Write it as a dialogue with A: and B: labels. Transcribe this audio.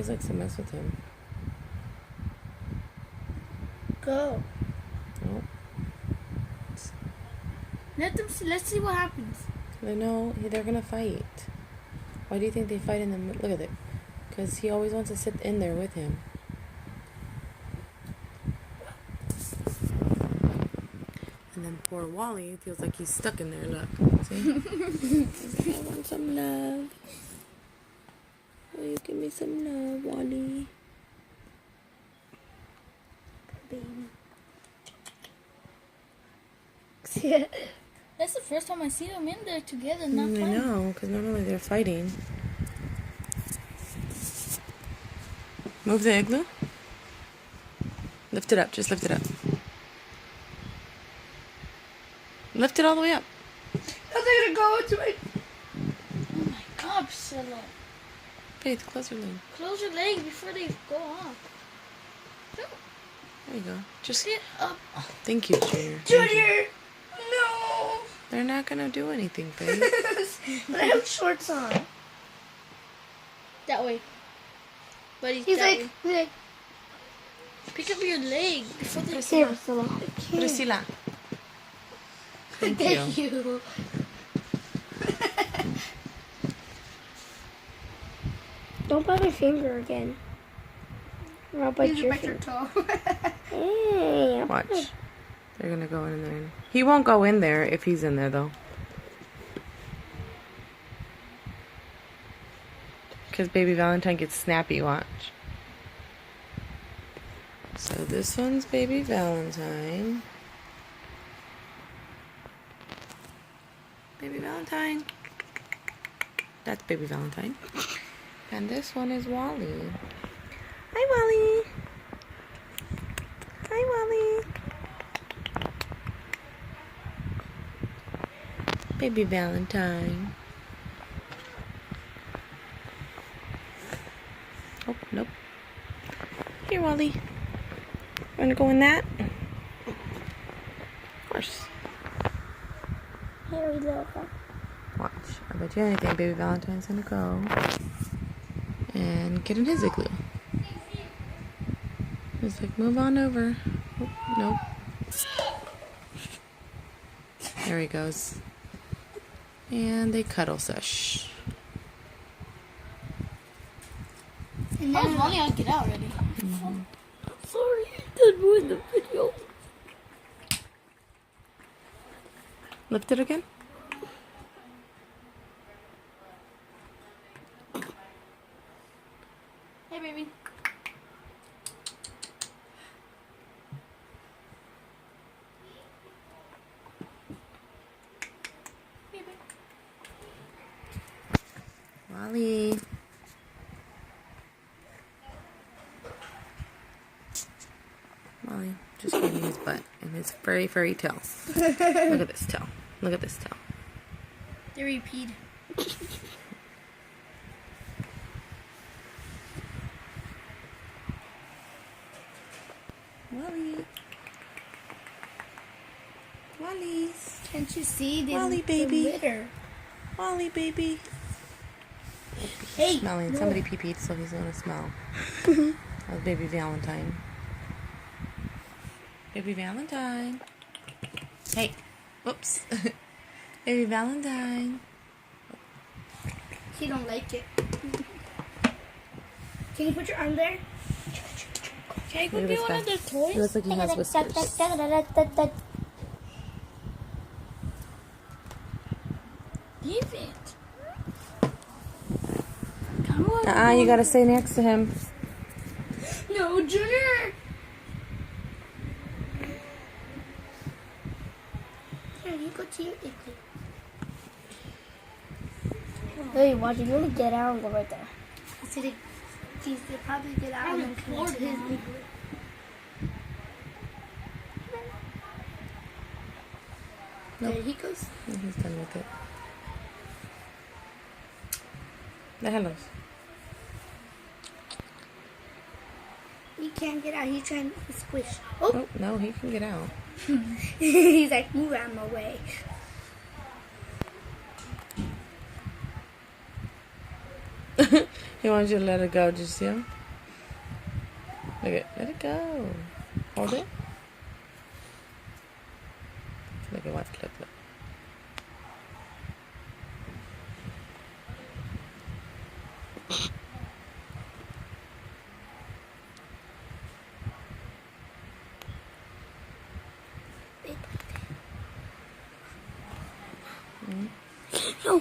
A: always likes to mess with him.
B: Go.
A: Oh.
B: Let's see what happens.
A: I know they're gonna fight. Why do you think they fight in the middle? Look at it. Because he always wants to sit in there with him. And then poor Wally feels like he's stuck in there. Look. See? He's like, I want some love. Will you give me some love, Wally?
B: Baby. That's the first time I see them in there together, not
A: I
B: fighting.
A: know, because normally they're fighting. Move the igloo. Lift it up. Just lift it up. Lift it all the way up.
B: How's it gonna go into it? Oh my God, Priscilla.
A: Faith, close your leg.
B: Close your leg before they go off.
A: There you go. Just
B: Sit up.
A: thank you, Junior.
B: Junior! No!
A: They're not gonna do anything, Faith.
B: But I have shorts on. That way. Buddy, he's like, pick up your leg before they
A: Priscilla. Priscilla. Thank you.
B: Thank you.
C: Don't bite my finger again. Or I'll bite your finger.
B: toe.
C: Hey,
A: Watch. They're gonna go in there. He won't go in there if he's in there, though. Because Baby Valentine gets snappy, watch. So this one's Baby Valentine. Baby Valentine. That's Baby Valentine. And this one is Wally. Hi, Wally. Hi, Wally. Baby Valentine. Oh, nope. Here, Wally. Wanna go in that? Of course.
C: Here we go.
A: Watch. I bet you anything, Baby Valentine's gonna go and get in his igloo. He's like, move on over. Oh, nope. There he goes. And they cuddle sesh.
B: And then Wally, I'll get out already.
C: Sorry, that ruined the video.
A: Lift it again.
B: Hey, baby.
A: Wally. Wally just gave me his butt and his furry, furry tail. Look at this tail. Look at this tail.
B: They repeat.
A: Wally. Wally.
B: Can't you see the
A: Wally, baby.
B: litter?
A: Wally, baby.
B: Hey,
A: Smelling.
B: no.
A: Somebody pee-peed, so he's gonna smell. That was Baby Valentine. Baby Valentine. Hey. Whoops. Baby Valentine.
B: He don't like it. Can you put your arm there? Can I go
A: Look at
B: get
A: this
B: one
A: guy.
B: of their toys?
A: He looks like he has whiskers.
B: Leave it. Come on.
A: You gotta stay next to him.
B: No, Junior. Here, you go to your igloo.
C: Hey, watch, you're gonna get out and go right there.
B: So they probably get out and then come to his igloo.
A: Nope.
B: There he goes.
A: And he's done with it. The hellos.
B: He can't get out. He's trying to squish. Oh,
A: Oh, no, he can get out.
B: he's like, move out of my way.
A: He wants you to let it go, did you see him? Look it. Let it go. Hold it. Look at watch. Look.
C: No.